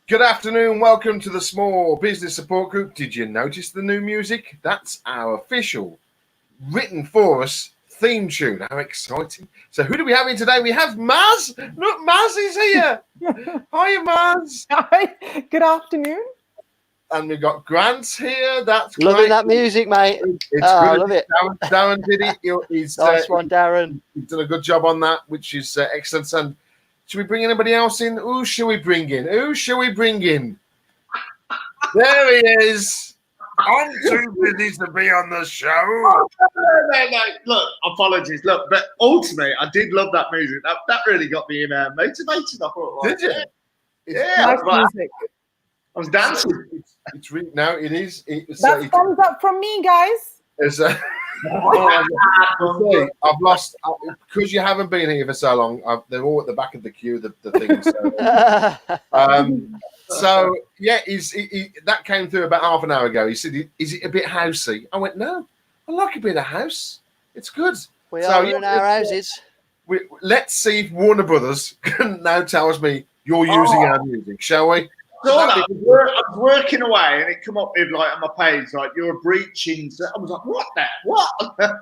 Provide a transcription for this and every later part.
Good afternoon. Welcome to the Small Business Support Group. Did you notice the new music? That's our official, written for us theme tune. How exciting. So who do we have in today? We have Maz. Look, Maz is here. Hiya, Maz. Hi. Good afternoon. And we've got Grant here. That's loving great. that music, mate. It's good. I love it. Darren did it. He's, nice one, Darren. He's done a good job on that, which is excellent. And should we bring anybody else in? Who shall we bring in? There he is. I'm too busy to be on the show. No. Look, apologies. Look, but ultimately, I did love that music. That really got me motivated. I thought, did you? Yeah. Nice music. I was dancing. It's really now. It is. That's thumbs up from me, guys. I've lost because you haven't been here for so long. They're all at the back of the queue. The things. So yeah, that came through about half an hour ago. He said, "Is it a bit housey?" I went, "No, I like a bit of house. It's good." We are in our houses. Let's see if Warner Brothers can now tells me you're using our music, shall we? I was working away and it come up with like on my page like you're breaching. I was like, what? Yeah,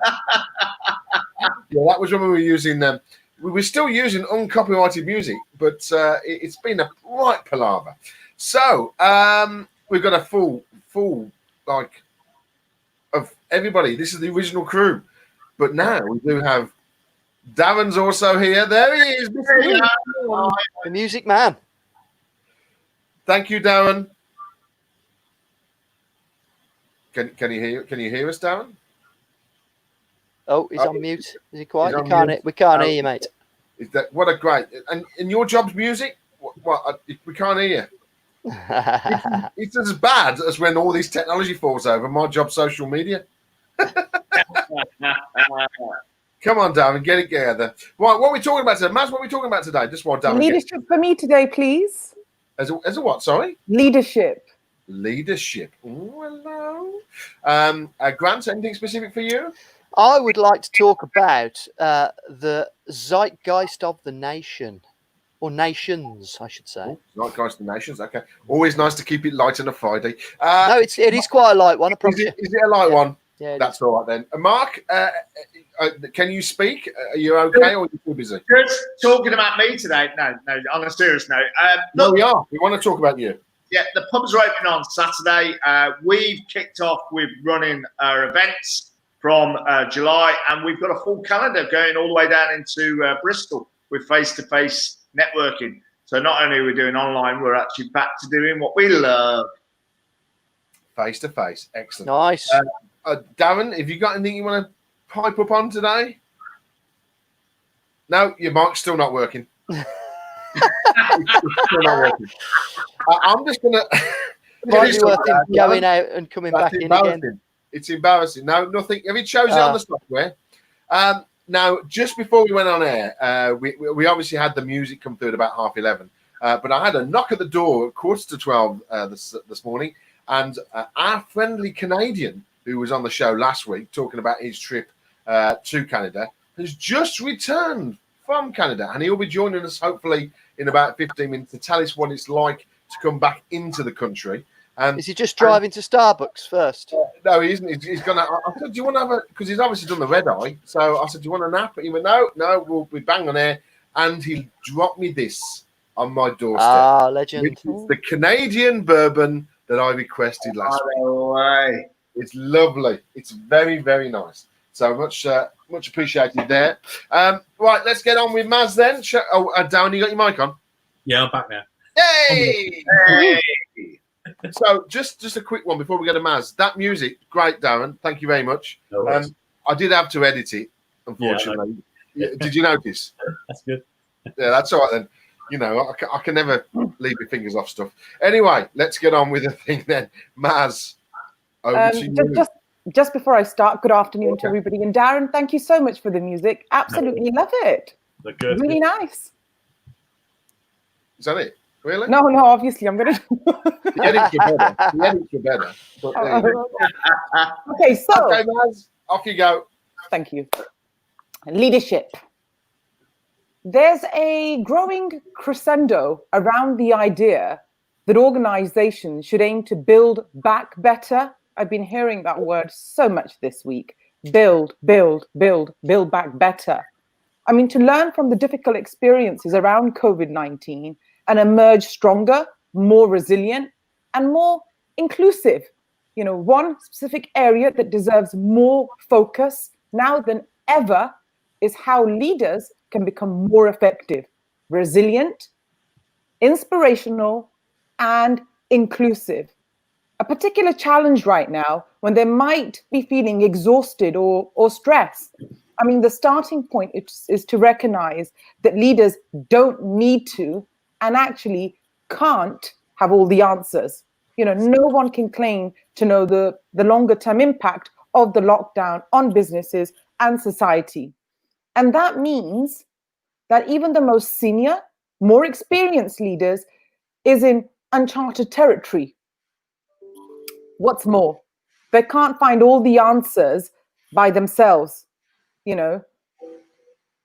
that was when we were using them. We were still using uncopyrighted music, but it's been a right palaver. So we've got a full like of everybody. This is the original crew, but now we do have Darren's also here. There he is, the music man. Thank you, Darren. Can you hear? Can you hear us, Darren? Oh, he's on mute. Is he quiet? We can't hear you, mate. Is that what a great and your job's music? What we can't hear you. It's as bad as when all this technology falls over. My job's social media. Come on, Darren, get it together. Right, what are we talking about today? Maz, what are we talking about today? Just while Darren Leadership for me today, please. As a what? Sorry? Leadership. Oh, hello. Grant, anything specific for you? I would like to talk about the zeitgeist of the nation. Or nations, I should say. Zeitgeist of the nations, okay. Always nice to keep it light on a Friday. No, it is quite a light one, I promise you. Is it a light one? Yeah, that's all right then. Mark, can you speak? Are you okay or are you too busy? Just talking about me today. No, on a serious note. No, we are. We want to talk about you. Yeah, the pubs are opening on Saturday. We've kicked off with running our events from July, and we've got a full calendar going all the way down into Bristol with face-to-face networking. So not only are we doing online, we're actually back to doing what we love. Face-to-face. Excellent. Nice. Darren, have you got anything you want to pipe up on today? No, your mic's still not working. Still not working. I'm just going to... Might be worth him going out and coming back in again. It's embarrassing. No, nothing. Have you chosen it on the software? Now, just before we went on air, we obviously had the music come through at about 11:30. But I had a knock at the door at 11:45 this morning, and our friendly Canadian, who was on the show last week talking about his trip to Canada, has just returned from Canada, and he'll be joining us hopefully in about 15 minutes to tell us what it's like to come back into the country. Is he just driving to Starbucks first? No, he isn't. He's gonna. I said, "Do you want to have a?" Because he's obviously done the red eye. So I said, "Do you want a nap?" He went, "No, we'll be bang on air." And he dropped me this on my doorstep. Ah, legend! Which is the Canadian bourbon that I requested last week. It's lovely. It's very, very nice. So much appreciated there. Right, let's get on with Maz then. Darren, you got your mic on? Yeah, I'm back now. Yay! Hey! So just a quick one before we go to Maz. That music, great, Darren. Thank you very much. No I did have to edit it, unfortunately. Yeah, did you notice? That's good. Yeah, that's all right then. You know, I can never leave my fingers off stuff. Anyway, let's get on with the thing then. Maz, over to you. Just before I start, good afternoon to everybody. And Darren, thank you so much for the music. Absolutely love it. Good. Really nice. Is that it? Really? No, obviously I'm going to... The edits are better. Okay, so... Okay, Maz, off you go. Thank you. Leadership. There's a growing crescendo around the idea that organizations should aim to build back better. I've been hearing that word so much this week. Build back better. I mean, to learn from the difficult experiences around COVID-19 and emerge stronger, more resilient, and more inclusive. You know, one specific area that deserves more focus now than ever is how leaders can become more effective, resilient, inspirational, and inclusive. A particular challenge right now when they might be feeling exhausted or stressed. I mean, the starting point is to recognize that leaders don't need to and actually can't have all the answers. You know, no one can claim to know the longer term impact of the lockdown on businesses and society. And that means that even the most senior, more experienced leaders is in uncharted territory. What's more, they can't find all the answers by themselves. You know,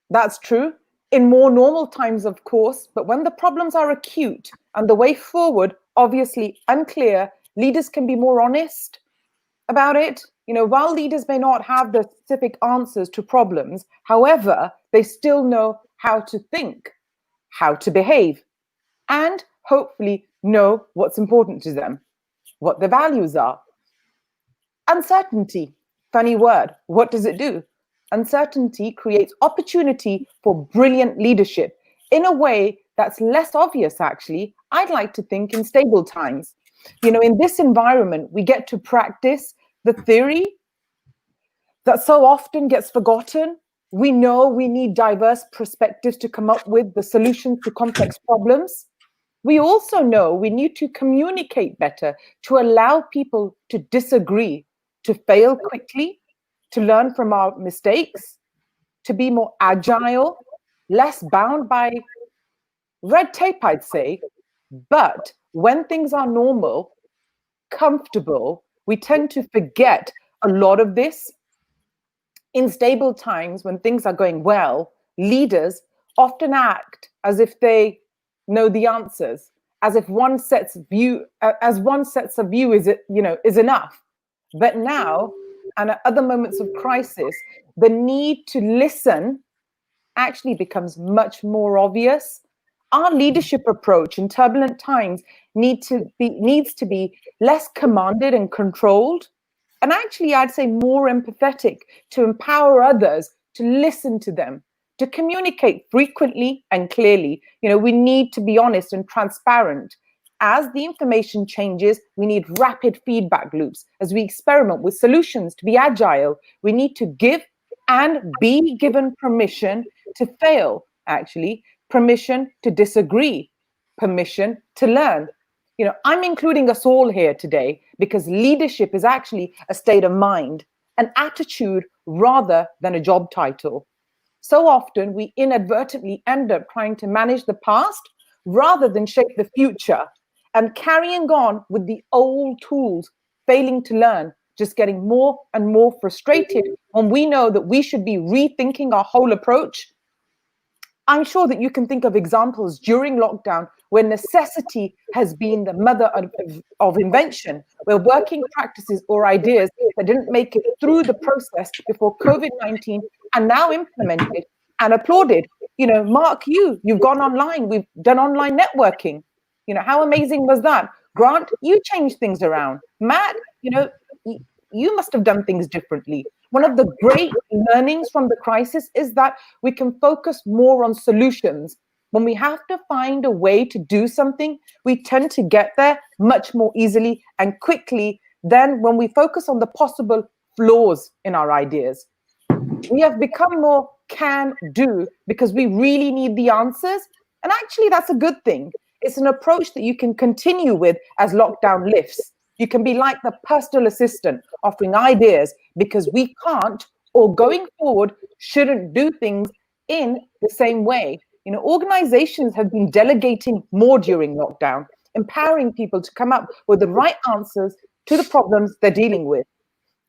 that's true in more normal times, of course, but when the problems are acute and the way forward obviously unclear, leaders can be more honest about it. You know, while leaders may not have the specific answers to problems, however, they still know how to think, how to behave, and hopefully know what's important to them, what their values are. Uncertainty, funny word. What does it do? Uncertainty creates opportunity for brilliant leadership in a way that's less obvious, actually. I'd like to think in stable times. You know, in this environment, we get to practice the theory that so often gets forgotten. We know we need diverse perspectives to come up with the solutions to complex problems. We also know we need to communicate better, to allow people to disagree, to fail quickly, to learn from our mistakes, to be more agile, less bound by red tape, I'd say. But when things are normal, comfortable, we tend to forget a lot of this. In stable times, when things are going well, leaders often act as if they know the answers, as if one sets of view is enough. But now, and at other moments of crisis, the need to listen actually becomes much more obvious. Our leadership approach in turbulent times needs to be less commanded and controlled, and actually, I'd say more empathetic, to empower others, to listen to them, to communicate frequently and clearly. You know, we need to be honest and transparent. As the information changes, we need rapid feedback loops. As we experiment with solutions to be agile, we need to give and be given permission to fail, actually, permission to disagree, permission to learn. You know, I'm including us all here today because leadership is actually a state of mind, an attitude rather than a job title. So often we inadvertently end up trying to manage the past rather than shape the future, and carrying on with the old tools, failing to learn, just getting more and more frustrated when we know that we should be rethinking our whole approach. I'm sure that you can think of examples during lockdown where necessity has been the mother of invention, where working practices or ideas that didn't make it through the process before COVID-19 are now implemented and applauded. You know, Mark, you've gone online, we've done online networking. You know, how amazing was that? Grant, you changed things around. Matt, you know, you must have done things differently. One of the great learnings from the crisis is that we can focus more on solutions. When we have to find a way to do something, we tend to get there much more easily and quickly than when we focus on the possible flaws in our ideas. We have become more can do because we really need the answers. And actually, that's a good thing. It's an approach that you can continue with as lockdown lifts. You can be like the personal assistant, offering ideas because we can't, or going forward, shouldn't do things in the same way. You know, organizations have been delegating more during lockdown, empowering people to come up with the right answers to the problems they're dealing with.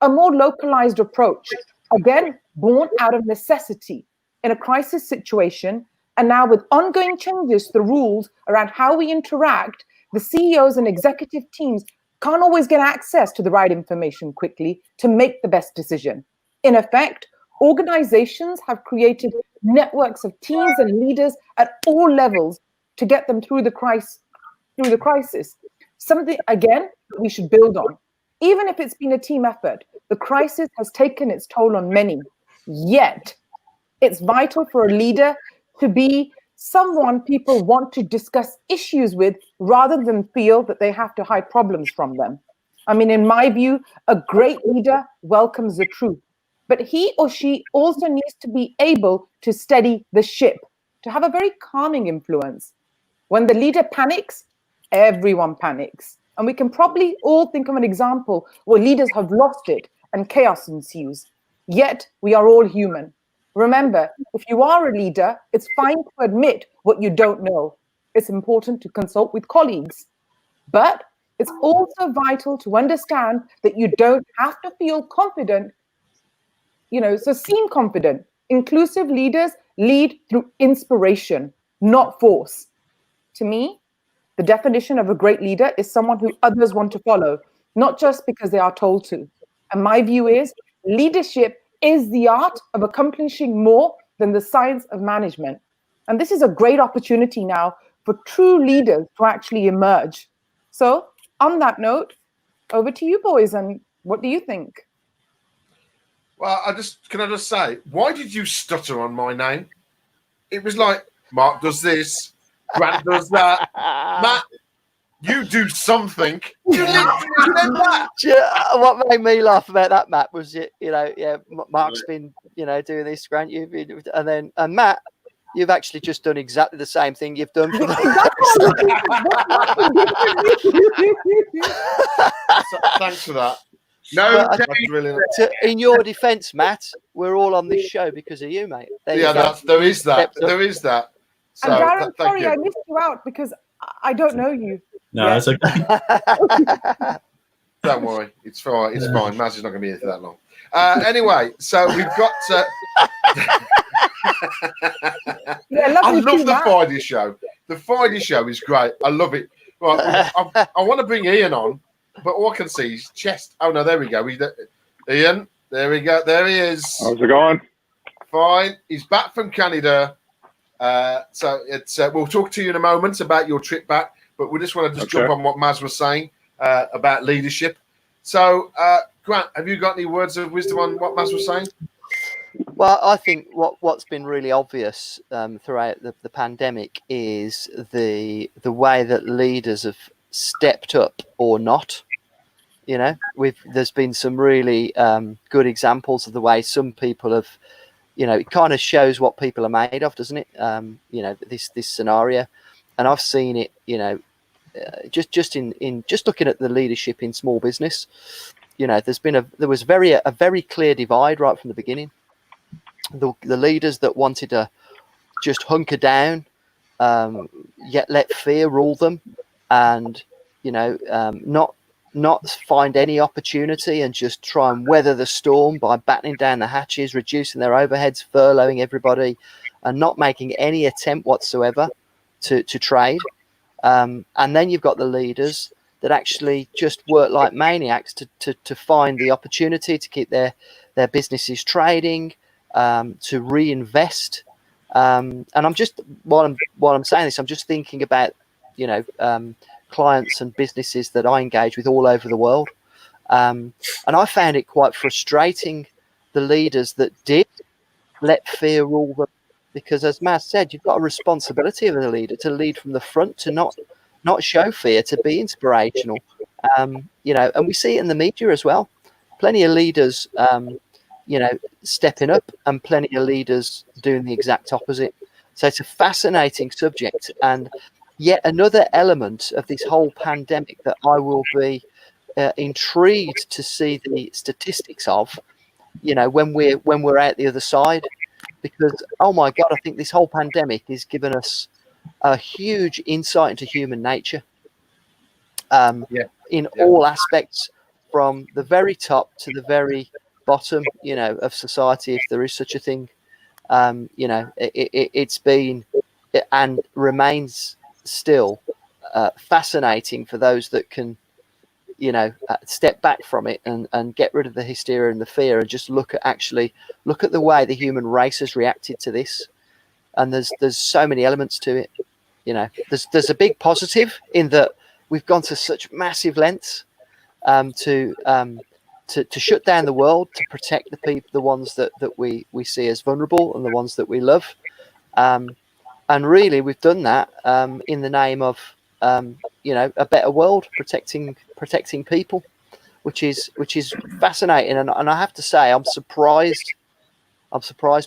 A more localized approach, again, born out of necessity in a crisis situation, and now with ongoing changes to the rules around how we interact, the CEOs and executive teams can't always get access to the right information quickly to make the best decision. In effect, organizations have created networks of teams and leaders at all levels to get them through the crisis. Something, again, we should build on. Even if it's been a team effort, the crisis has taken its toll on many. Yet, it's vital for a leader to be someone people want to discuss issues with rather than feel that they have to hide problems from them. I mean, in my view, a great leader welcomes the truth, but he or she also needs to be able to steady the ship, to have a very calming influence. When the leader panics, everyone panics. And we can probably all think of an example where leaders have lost it and chaos ensues. Yet we are all human. Remember, if you are a leader, it's fine to admit what you don't know. It's important to consult with colleagues. But it's also vital to understand that you don't have to feel confident, so seem confident. Inclusive leaders lead through inspiration, not force. To me, the definition of a great leader is someone who others want to follow, not just because they are told to. And my view is leadership is the art of accomplishing more than the science of management. And this is a great opportunity now for true leaders to actually emerge. So on that note, over to you boys, and what do you think? Well, can I just say, why did you stutter on my name? It was like, Mark does this, Grant does that, Matt, you do something. You literally said that. What made me laugh about that, Matt, was Mark's been, doing this, Grant, you've been, and Matt, you've actually just done exactly the same thing you've done for the Thanks for that. No, in your defence, Matt, we're all on this show because of you, mate. There is that. So, and Darren, thank sorry, you. I missed you out because I don't know you. No, that's okay. Don't worry, it's fine. It's fine. Maz is not going to be here for that long. Anyway, so we've got. I love the Friday show. The Friday show is great. I love it. Right, I want to bring Ian on, but all I can see is chest. Oh no, there we go. Ian, there we go. There he is. How's it going? Fine. He's back from Canada. So it's we'll talk to you in a moment about your trip back, but we just want to just jump on what Maz was saying about leadership. So, Grant, have you got any words of wisdom on what Maz was saying? Well, I think what's been really obvious throughout the pandemic is the way that leaders have stepped up or not. There's been some really good examples of the way some people have. It kind of shows what people are made of, doesn't it? This scenario, and I've seen it. Just looking at the leadership in small business. There was a very clear divide right from the beginning. The leaders that wanted to just hunker down, yet let fear rule them, and not find any opportunity and just try and weather the storm by battening down the hatches, reducing their overheads, furloughing everybody, and not making any attempt whatsoever to trade. And then you've got the leaders that actually just work like maniacs to find the opportunity to keep their businesses trading, to reinvest. And I'm just while I'm saying this, I'm just thinking about clients and businesses that I engage with all over the world. And I found it quite frustrating, the leaders that did let fear rule them, because as Maz said, you've got a responsibility of a leader to lead from the front, to not show fear, to be inspirational. And we see it in the media as well. Plenty of leaders, stepping up, and plenty of leaders doing the exact opposite. So it's a fascinating subject, and yet another element of this whole pandemic that I will be intrigued to see the statistics of, when we're out the other side, because oh my God, I think this whole pandemic has given us a huge insight into human nature, in all aspects, from the very top to the very bottom, of society, if there is such a thing. It's been and remains still fascinating for those that can, step back from it and get rid of the hysteria and the fear and just look at the way the human race has reacted to this. And there's so many elements to it. There's a big positive in that we've gone to such massive lengths to shut down the world, to protect the people, the ones that we see as vulnerable and the ones that we love. And really, we've done that in the name of a better world, protecting people, which is fascinating. And I have to say, I'm surprised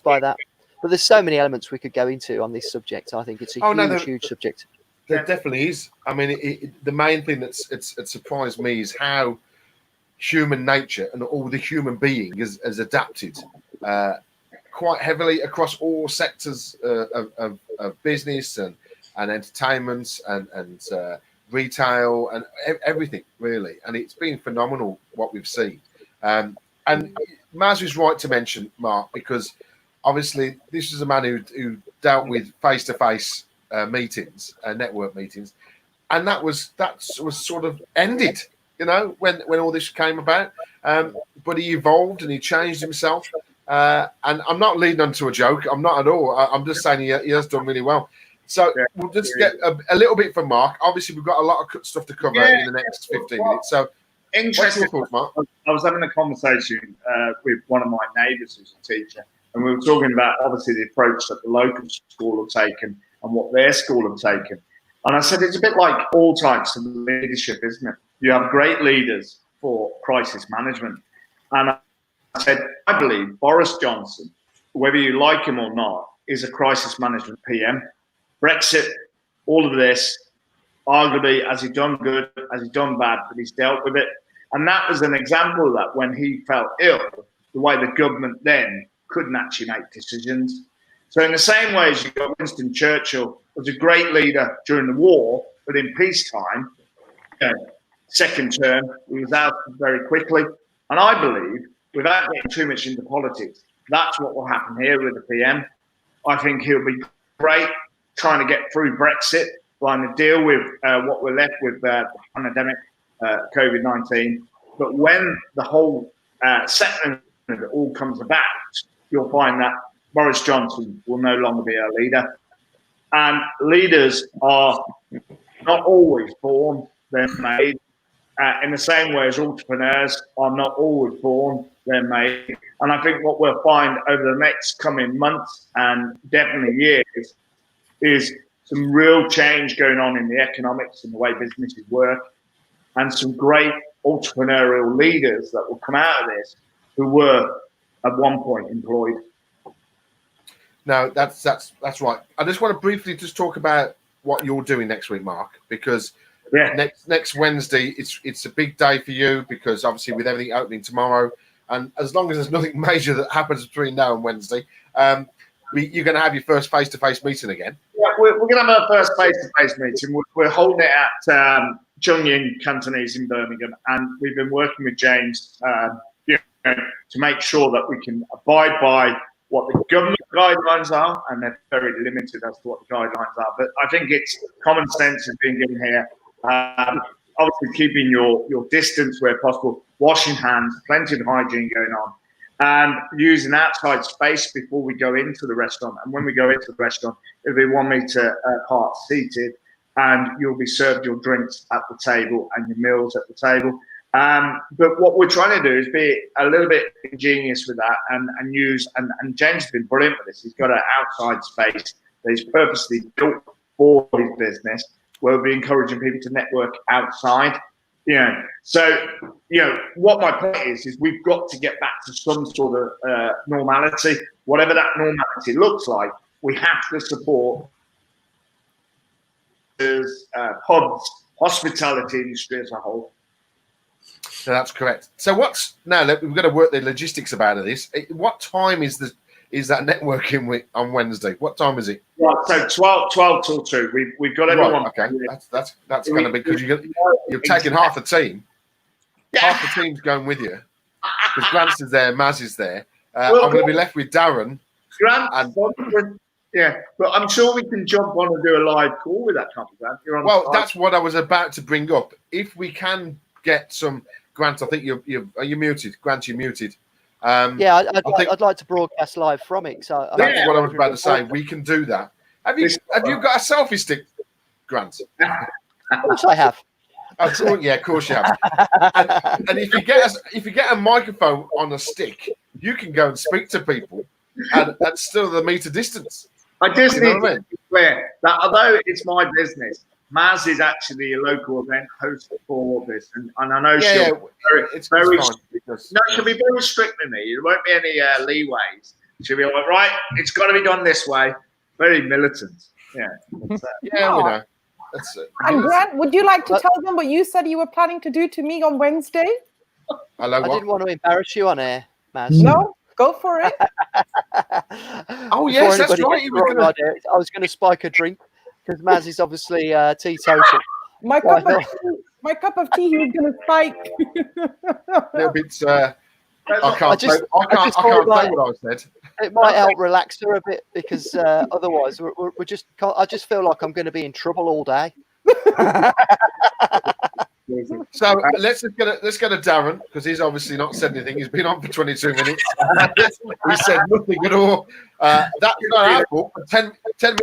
by that. But there's so many elements we could go into on this subject. I think it's a huge subject. There definitely is. I mean, the main thing that's surprised me is how human nature and all the human being has adapted quite heavily across all sectors of business and entertainment and retail and everything, really. And it's been phenomenal what we've seen. And Maz was right to mention, Mark, because obviously this is a man who dealt with face-to-face meetings, network meetings, and that was sort of ended, when all this came about. But he evolved and he changed himself. And I'm not leading on to a joke. I'm not at all. I'm just saying he has done really well. So we'll just get a little bit from Mark. Obviously, we've got a lot of stuff to cover in the next 15 minutes. So, what's your thoughts, Mark? I was having a conversation with one of my neighbours who's a teacher, and we were talking about obviously the approach that the local school have taken and what their school have taken. And I said it's a bit like all types of leadership, isn't it? You have great leaders for crisis management, and I said I believe Boris Johnson, whether you like him or not, is a crisis management PM. Brexit, all of this, arguably, has he done good, has he done bad, but he's dealt with it. And that was an example of that when he felt ill, the way the government then couldn't actually make decisions. So in the same way as you got Winston Churchill was a great leader during the war, but in peacetime, second term, he was out very quickly. And I believe, without getting too much into politics, that's what will happen here with the PM. I think he'll be great trying to get through Brexit, trying to deal with what we're left with the pandemic, COVID-19. But when the whole settlement of it all comes about, you'll find that Boris Johnson will no longer be our leader. And leaders are not always born, they're made. In the same way as entrepreneurs are not always born, they're made. And I think what we'll find over the next coming months and definitely years is some real change going on in the economics and the way businesses work, and some great entrepreneurial leaders that will come out of this who were at one point employed. No, that's right. I just want to briefly just talk about what you're doing next week, Mark, because next Wednesday it's a big day for you, because obviously with everything opening tomorrow, and as long as there's nothing major that happens between now and Wednesday, you're going to have your first face-to-face meeting again. Yeah, we're going to have our first face-to-face meeting. We're holding it at Chung Ying Cantonese in Birmingham, and we've been working with James to make sure that we can abide by what the government guidelines are, and they're very limited as to what the guidelines are. But I think it's common sense is being given here. Obviously, keeping your distance where possible, washing hands, plenty of hygiene going on, and using outside space before we go into the restaurant. And when we go into the restaurant, it'll be 1 meter apart, seated, and you'll be served your drinks at the table and your meals at the table. But what we're trying to do is be a little bit ingenious with that and use, and James has been brilliant with this. He's got an outside space that he's purposely built for his business, where we'll be encouraging people to network outside. So what my point is we've got to get back to some sort of normality. Whatever that normality looks like, we have to support pubs, hospitality industry as a whole. So that's correct. So now we've got to work the logistics about this. What time is that networking on Wednesday? What time is it? Right, so 12 till 2. We've got everyone. Right, okay, that's going to be, because you're taking half the team. Yeah. Half the team's going with you, because Grant's is there, Maz is there. I'm going to be left with Darren. Grant, Yeah, but I'm sure we can jump on and do a live call with that company. You're on Well, that's what I was about to bring up. If we can get some, Grant, I think are you muted? Grant, you're muted. Yeah, I'd like to broadcast live from it. So that's what I was about to say. We can do that. Have you got a selfie stick, Grant? Of course I have. Of course, yeah, of course you have. And if you get a microphone on a stick, you can go and speak to people at still the meter distance. I just need to be clear that although it's my business, Maz is actually a local event host for this, and I know she'll be very strict with me. There won't be any leeways. She'll be like, right, it's got to be done this way. Very militant. Yeah. Yeah, we know. That's it. And Grant, would you like to tell them what you said you were planning to do to me on Wednesday? Hello, I didn't want to embarrass you on air, Maz. No, go for it. Oh yes, that's right. I was going to spike a drink because Maz is obviously teetotal. My cup of tea he was going to spike. A little bit. I can't say what I said. It might help relax her a bit because otherwise we just can't. I just feel like I'm going to be in trouble all day. So let's go to Darren because he's obviously not said anything. He's been on for 22 minutes. He said nothing at all. That's not our fault. 10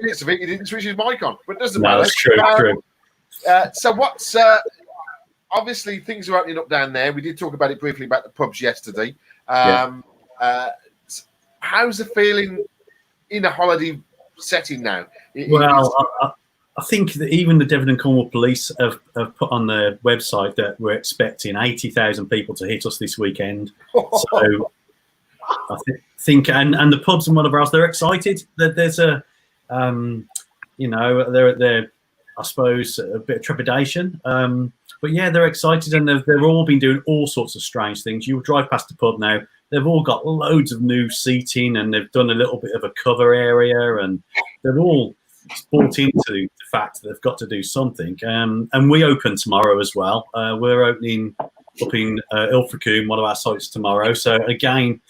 minutes of it, he didn't switch his mic on, but it doesn't matter. That's true. So what's obviously things are opening up down there. We did talk about it briefly about the pubs yesterday. How's the feeling in a holiday setting now? Well, I think that even the Devon and Cornwall Police have put on their website that we're expecting 80,000 people to hit us this weekend. So I think, and the pubs and whatever else, they're excited that there's a, they're I suppose a bit of trepidation. But yeah, they're excited and they've all been doing all sorts of strange things. You drive past the pub now, they've all got loads of new seating and they've done a little bit of a cover area and they're all bought into the fact that they've got to do something. And we open tomorrow as well. We're opening up in Ilfracombe, one of our sites tomorrow. So again,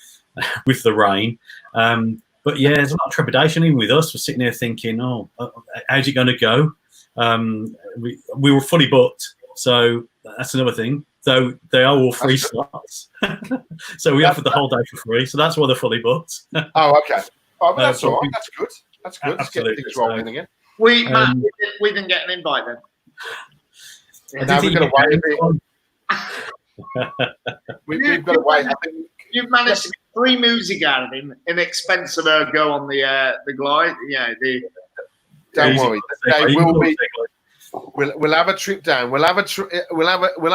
with the rain. But yeah, there's a lot of trepidation even with us. We're sitting here thinking, how's it going to go? We were fully booked. So that's another thing. So they are all free slots. So we offered the whole day for free. So that's why they're fully booked. Oh, okay. Oh, but that's all right. That's good. That's good. Let's get things rolling again. We didn't get an invite then. Now we're going to wait a bit. We've got to wait. I think you've managed to get free music out of him in expense of a go on the glide. Yeah, don't worry. They will be. We'll have a trip down. We'll have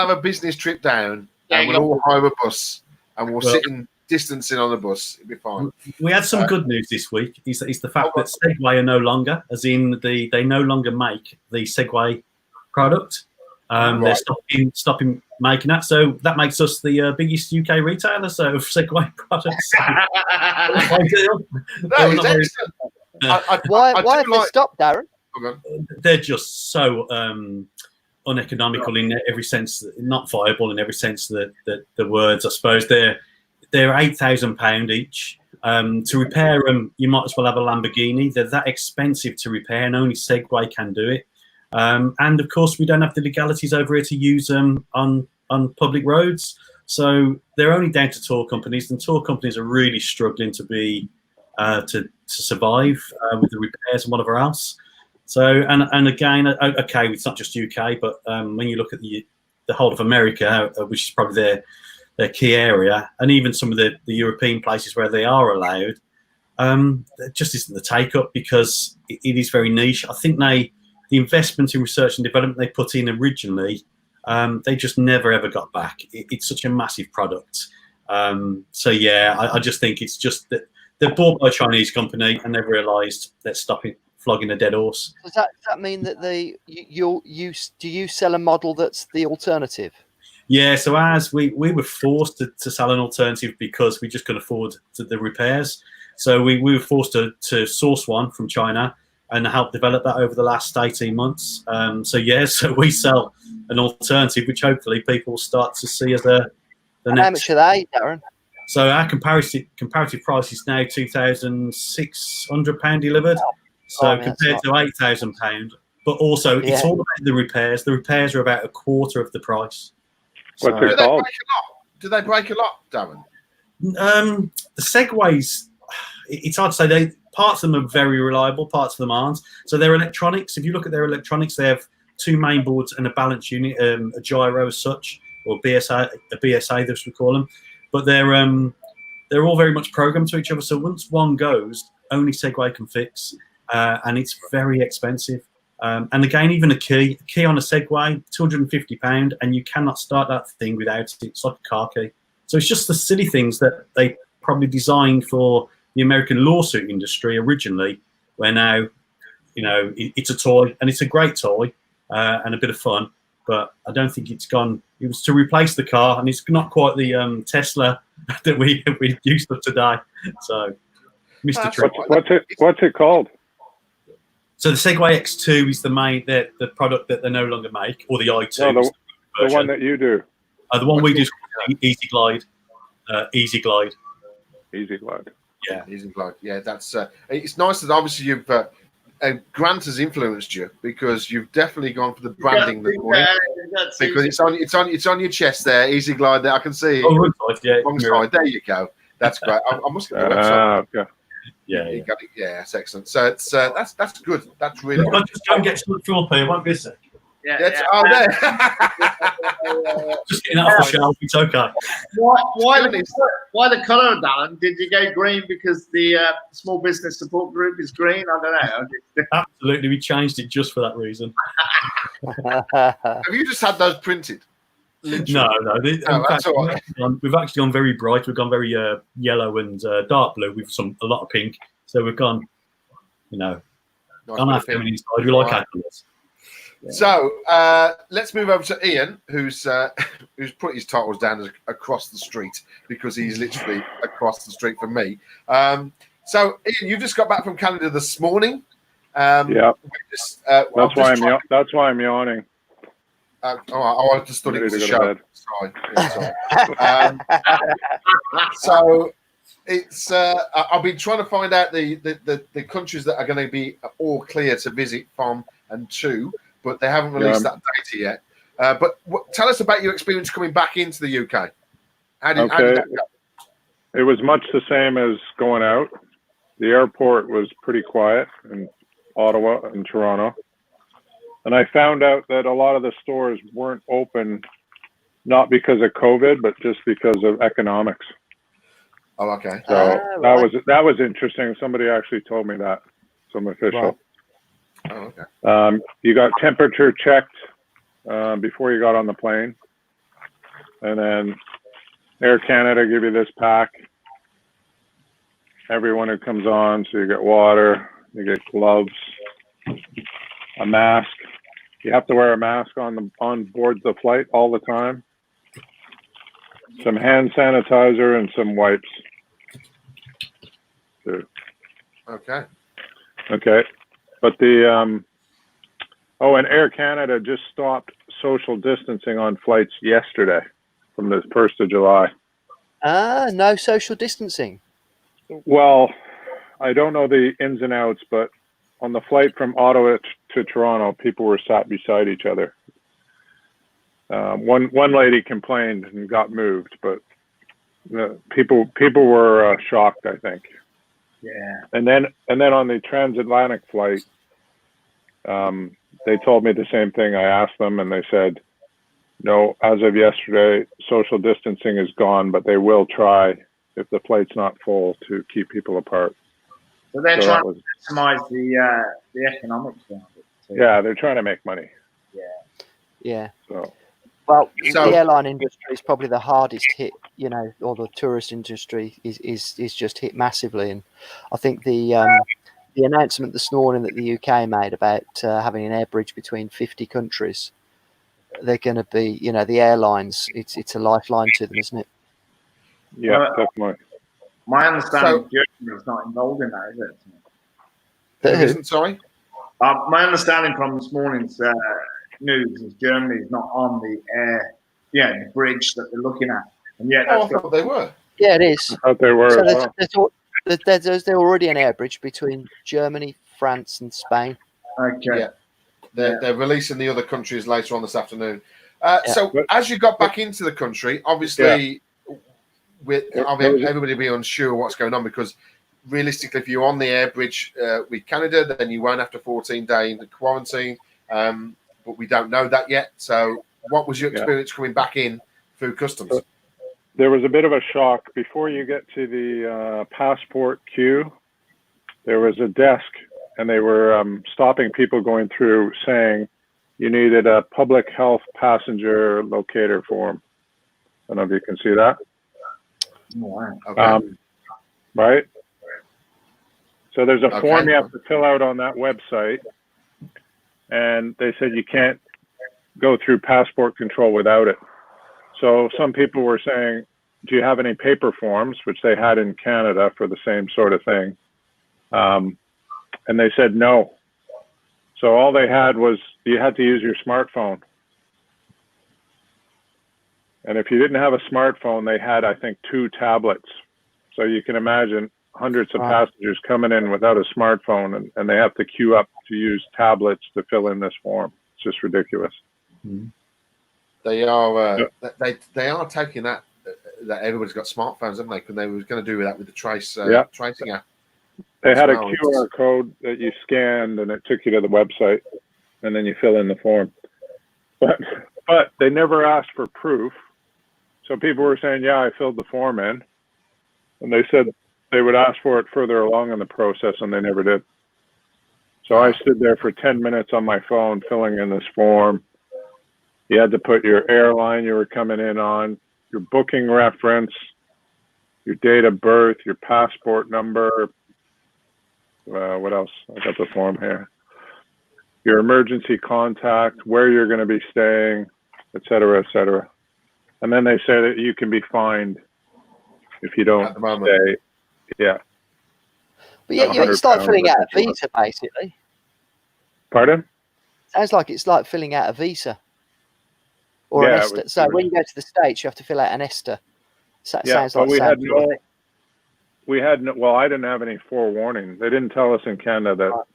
a business trip down, and we'll all hire a bus, and we'll sit in distancing on the bus. It'll be fine. We had some good news this week. Is the fact that Segway are no longer, as in they no longer make the Segway product. They're stopping making that. So that makes us the biggest UK retailer. So of Segway products. That is excellent. Why have they stopped, Darren? They're just so uneconomical in every sense, not viable in every sense that the words. I suppose they're £8,000 each. To repair them, you might as well have a Lamborghini. They're that expensive to repair, and only Segway can do it. And of course, we don't have the legalities over here to use them on public roads. So they're only down to tour companies, and tour companies are really struggling to be to survive with the repairs and whatever else. So and again, okay, it's not just UK, but when you look at the whole of America, which is probably their key area, and even some of the European places where they are allowed, there just isn't the take up because it is very niche. I think the investment in research and development they put in originally, they just never ever got back. It's such a massive product. So yeah, I just think it's just that they're bought by a Chinese company and they've realised they're stopping flogging a dead horse. Does that mean that do you sell a model that's the alternative? Yeah, so as we were forced to sell an alternative because we just couldn't afford the repairs. So we were forced to source one from China and help develop that over the last 18 months. So we sell an alternative, which hopefully people will start to see as the next. How much are they, Darren? So our comparative price is now £2,600 delivered. So compared to £8,000, but also it's all about the repairs. The repairs are about a quarter of the price. So, do they break a lot? Do they break a lot, Darren? The Segways, it's hard to say. Parts of them are very reliable, parts of them aren't. So their electronics, if you look at their electronics, they have two main boards and a balance unit, a gyro as such, or a BSA, this we call them. But they're all very much programmed to each other. So once one goes, only Segway can fix, and it's very expensive. And again, even a key on a Segway, £250, and you cannot start that thing without it. It's like a car key. So it's just the silly things that they probably designed for the American lawsuit industry originally, where now, it's a toy, and it's a great toy and a bit of fun. But I don't think it's gone. It was to replace the car, and it's not quite the Tesla that we used to today. So, Mr. Trump. What's it called? So the Segway X2 is the product that they no longer make, or the i2. No, the one that you do. The one we do is Easy Glide. Easy Glide. Easy Glide. Yeah, Easy Glide. Yeah, that's. It's nice that obviously you've. Grant has influenced you because you've definitely gone for the branding this morning. Because it's on your chest there, Easy Glide. There, I can see. Oh, wrong side, wrong side. There you go. That's great. I must get the website. Okay. Yeah, you got it. Yeah, that's excellent. So it's that's good. That's really good. Just go and get some up here. It won't be a sec. There. Just getting out of the shelf. It's okay. Why the colour, Darren? Did you go green because the small business support group is green? I don't know. Absolutely, we changed it just for that reason. Have you just had those printed? Literally. No. That's all right. We've actually gone very bright. We've gone very yellow and dark blue with a lot of pink. So we've gone, nice on our feminine side. We like our colours. Yeah. So let's move over to Ian, who's put his titles down as across the street because he's literally across the street from me. So Ian, you just got back from Canada this morning. Yeah. That's why I'm yawning. I just thought it was a show. Sorry. So it's I've been trying to find out the countries that are going to be all clear to visit from and to, but they haven't released that data yet. But tell us about your experience coming back into the UK. How did that go? It was much the same as going out. The airport was pretty quiet in Ottawa and Toronto. And I found out that a lot of the stores weren't open, not because of COVID, but just because of economics. Oh, okay. So that was interesting. Somebody actually told me that, some official. Right. Oh, okay. You got temperature checked before you got on the plane, and then Air Canada give you this pack. Everyone who comes on, so you get water, you get gloves, a mask. You have to wear a mask on board the flight all the time. Some hand sanitizer and some wipes. Okay. But the and Air Canada just stopped social distancing on flights yesterday from the 1st of July. No social distancing. Well, I don't know the ins and outs, but on the flight from Ottawa to Toronto, people were sat beside each other. One lady complained and got moved, but people were shocked, I think. Yeah. And then on the transatlantic flight, they told me the same thing. I asked them, and they said, no, as of yesterday, social distancing is gone, but they will try, if the flight's not full, to keep people apart. So they're trying to maximize the economics of it too. Yeah, they're trying to make money. Yeah. So the airline industry is probably the hardest hit, or the tourist industry is just hit massively. And I think the announcement this morning that the UK made about having an air bridge between 50 countries, they're going to be, the airlines, it's a lifeline to them, isn't it? Yeah, definitely. My understanding Germany is not involved in that, is it? Sorry? My understanding from this morning's news is Germany is not on the the bridge that they're looking at. And yet I thought they were. Yeah, it is. I thought they were So as well. there's already an air bridge between Germany, France, and Spain. Okay. Yeah. They're releasing the other countries later on this afternoon. Yeah. So as you got back into the country, obviously, with everybody be unsure what's going on, because realistically, if you're on the air bridge with Canada, then you won't have to 14-day into quarantine. But we don't know that yet. So what was your experience coming back in through customs? There was a bit of a shock. Before you get to the passport queue, there was a desk, and they were stopping people going through, saying you needed a public health passenger locator form. I don't know if you can see that. Wow. Okay. Right? So there's a form you have to fill out on that website, and they said you can't go through passport control without it. So some people were saying, do you have any paper forms, which they had in Canada for the same sort of thing? And they said no. So all they had was you had to use your smartphone. And if you didn't have a smartphone, they had, I think, 2 tablets. So you can imagine hundreds of passengers coming in without a smartphone, and they have to queue up to use tablets to fill in this form. It's just ridiculous. Mm-hmm. They are taking that everybody's got smartphones, haven't they? Because they were going to do that with the tracing app. They had a QR code that you scanned, and it took you to the website, and then you fill in the form. But they never asked for proof. So people were saying, yeah, I filled the form in. And they said they would ask for it further along in the process, and they never did. So I stood there for 10 minutes on my phone filling in this form. You had to put your airline you were coming in on, your booking reference, your date of birth, your passport number. What else? I got the form here. Your emergency contact, where you're going to be staying, et cetera, et cetera. And then they say that you can be fined if you don't stay. Yeah. But yeah, it's like filling out a visa, basically. Pardon? Sounds like it's like filling out a visa. Or an ESTA. So when you go to the States, you have to fill out an ESTA. So it sounds like well, I didn't have any forewarning. They didn't tell us in Canada that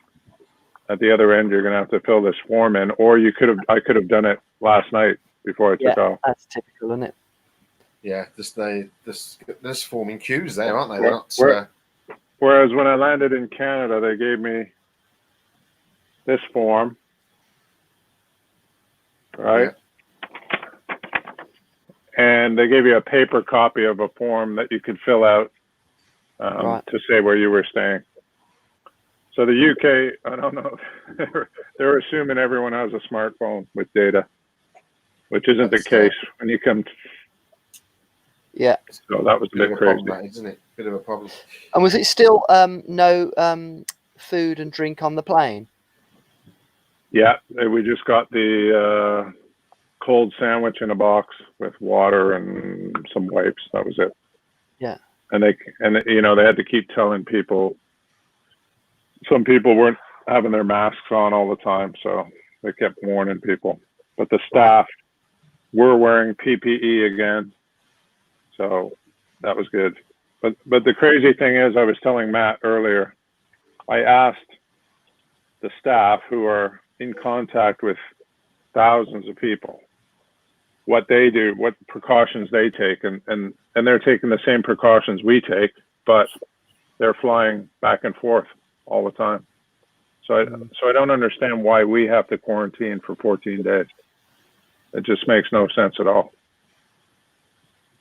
at the other end you're going to have to fill this form in, or I could have done it last night before I took off. That's typical, isn't it? Yeah, there's forming queues there, aren't they? Whereas when I landed in Canada, they gave me this form, right? Yeah. And they gave you a paper copy of a form that you could fill out to say where you were staying. So the UK, I don't know, they're assuming everyone has a smartphone with data, which isn't the case when you come. Yeah. So that was a bit crazy, isn't it? Bit of a problem. And was it still no food and drink on the plane? Yeah, we just got the cold sandwich in a box with water and some wipes. That was it. Yeah. And they had to keep telling people. Some people weren't having their masks on all the time, so they kept warning people. But the staff were wearing PPE again, so that was good. But the crazy thing is, I was telling Matt earlier, I asked the staff who are in contact with thousands of people what they do, what precautions they take, and they're taking the same precautions we take, but they're flying back and forth all the time. So I don't understand why we have to quarantine for 14 days. It just makes no sense at all.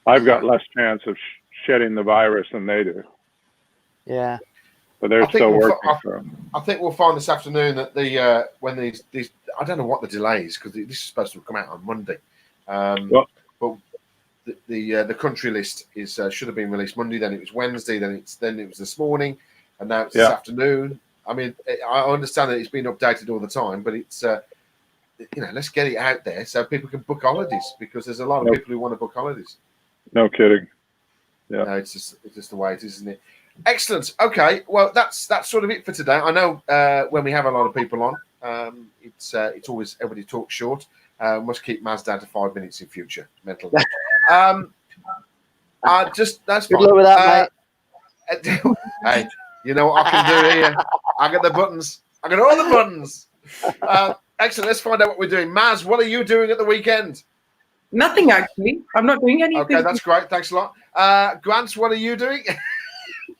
I've got less chance of shedding the virus than they do. Yeah. But they're still working. I think we'll find this afternoon that when these I don't know what the delay is, because this is supposed to come out on Monday. But the country list should have been released Monday. Then it was Wednesday. Then it was this morning, and now it's this afternoon. I mean, I understand that it's been updated all the time, but it's let's get it out there so people can book holidays, because there's a lot of people who want to book holidays. No kidding. Yeah, no, it's just the way it is, isn't it? Excellent. Okay, well that's sort of it for today. I know when we have a lot of people on, it's always everybody talks short. Must keep Maz down to 5 minutes in future. Mental. That's Good fine. luck with that, mate. Hey, you know what I can do here? I got the buttons. I got all the buttons. Excellent. Let's find out what we're doing. Maz, what are you doing at the weekend? Nothing, actually. I'm not doing anything. Okay, that's great. Thanks a lot. Grant, what are you doing?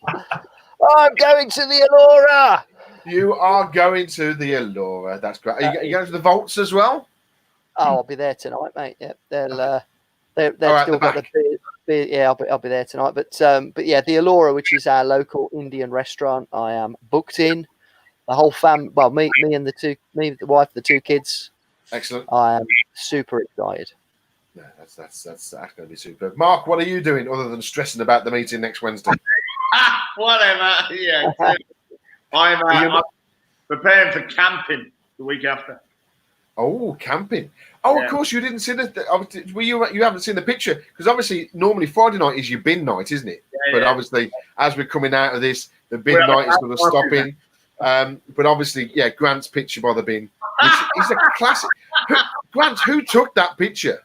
I'm going to the Allura. You are going to the Allura. That's great. Are you going to the Vaults as well? Oh, I'll be there tonight, mate. Yep, they've All right, still got back. the beer. Yeah, I'll be there tonight. But yeah, the Allura, which is our local Indian restaurant, I am booked in. The whole family. Well, me and the wife, the two kids. Excellent. I am super excited. No, that's going to be super. Mark, what are you doing other than stressing about the meeting next Wednesday? Whatever. Yeah. I'm preparing for camping the week after. Oh, camping. Oh, Yeah. Of course, you didn't see the. Well, you haven't seen the picture because obviously normally Friday night is your bin night, isn't it? Yeah, but yeah. obviously, as we're coming out of this, the bin night is going to stop in. But obviously, yeah, Grant's picture by the bin, which is a classic. Grant, who took that picture?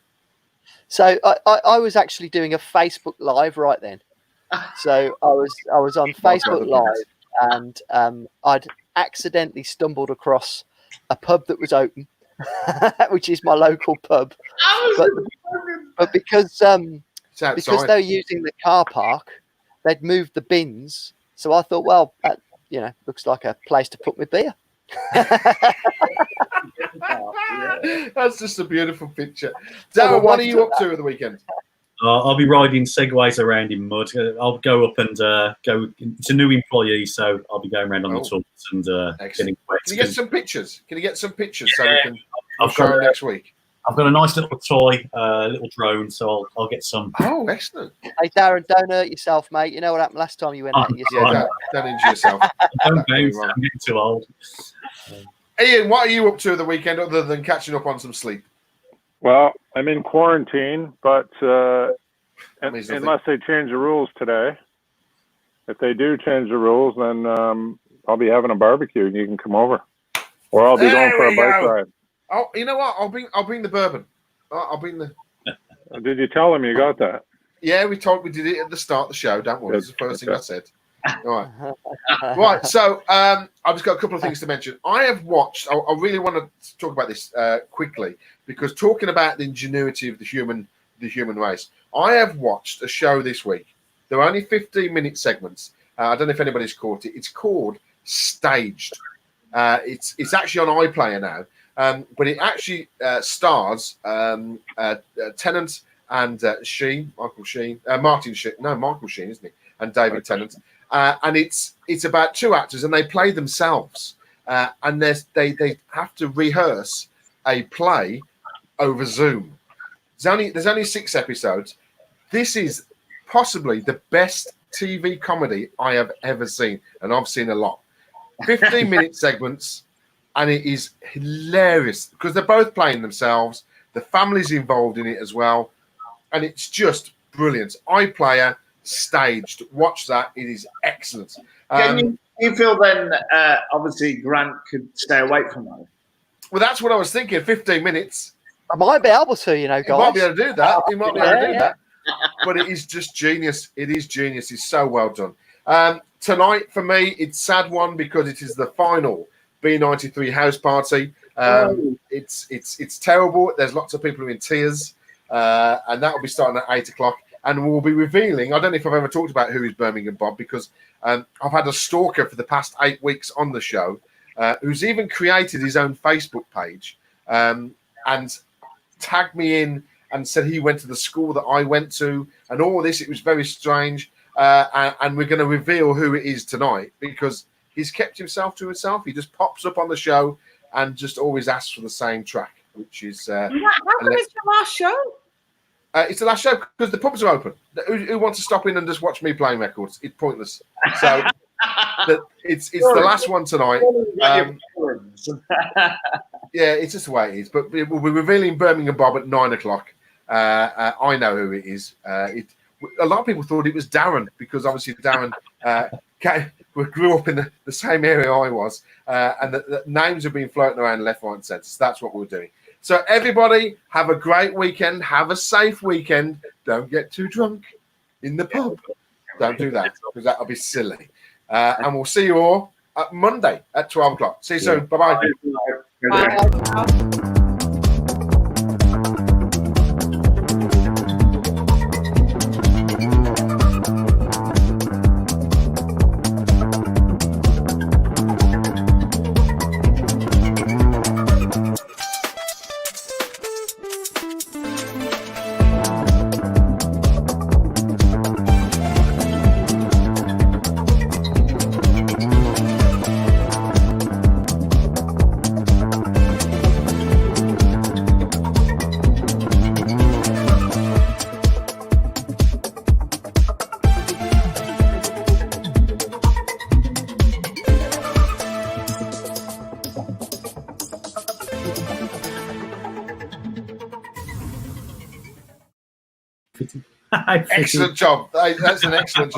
So I was actually doing a Facebook Live right then. So I was on Facebook Live, and I'd accidentally stumbled across a pub that was open, which is my local pub. But because they were using the car park, they'd moved the bins. So I thought, well, that, looks like a place to put my beer. That's just a beautiful picture. Darren, what are you up to at the weekend? I'll be riding segways around in mud. I'll go up and go. It's a new employee, so I'll be going around on the tools and getting wet. Can you get some pictures? So we can I've show got them next week? I've got a nice little toy, little drone, so I'll get some. Oh, excellent. Hey, Darren, don't hurt yourself, mate. You know what happened last time you went out and yourself. Don't injure yourself. Don't bounce, I'm getting too old. Ian, what are you up to the weekend other than catching up on some sleep? Well, I'm in quarantine, but unless they change the rules today, if they do change the rules, then I'll be having a barbecue and you can come over, or I'll be going for a bike ride. Oh, you know what? I'll bring the bourbon. I'll bring the. Did you tell them you got that? Yeah, we did it at the start of the show. Don't worry, it's the first thing I said. All right. Right. So I've just got a couple of things to mention. I have watched. I really want to talk about this quickly because talking about the ingenuity of the human race. I have watched a show this week. There are only 15-minute segments. I don't know if anybody's caught it. It's called Staged. It's actually on iPlayer now. But it actually stars Tennant and Michael Sheen, isn't he? And David Tennant. And it's about two actors, and they play themselves. And they have to rehearse a play over Zoom. There's only 6 episodes. This is possibly the best TV comedy I have ever seen, and I've seen a lot. 15-minute segments. And it is hilarious because they're both playing themselves. The family's involved in it as well. And it's just brilliant. iPlayer, Staged. Watch that. It is excellent. You feel then, obviously, Grant could stay awake from that? Well, that's what I was thinking. 15 minutes. I might be able to, guys. He might be able to do that. But it is just genius. It is genius. It's so well done. Tonight, for me, it's a sad one because it is the final B93 house party. It's terrible. There's lots of people who are in tears, and that will be starting at 8 o'clock. And we'll be revealing. I don't know if I've ever talked about who is Birmingham Bob because I've had a stalker for the past 8 weeks on the show, who's even created his own Facebook page and tagged me in and said he went to the school that I went to, and all this. It was very strange, and we're going to reveal who it is tonight because he's kept himself to himself. He just pops up on the show and just always asks for the same track, which is. How come it's the last show? It's the last show because the pubs are open. Who wants to stop in and just watch me playing records? It's pointless. So it's the last one tonight. Yeah, it's just the way it is. But we'll be revealing Birmingham Bob at 9 o'clock. I know who it is. A lot of people thought it was Darren because obviously Darren grew up in the same area I was, and the names have been floating around left, right, and centre. So that's what we're doing. So everybody, have a great weekend. Have a safe weekend. Don't get too drunk. in the pub. Don't do that because that'll be silly. And we'll see you all Monday at 12 o'clock. See you soon. Bye-bye. Bye. Excellent job. That's an excellent job.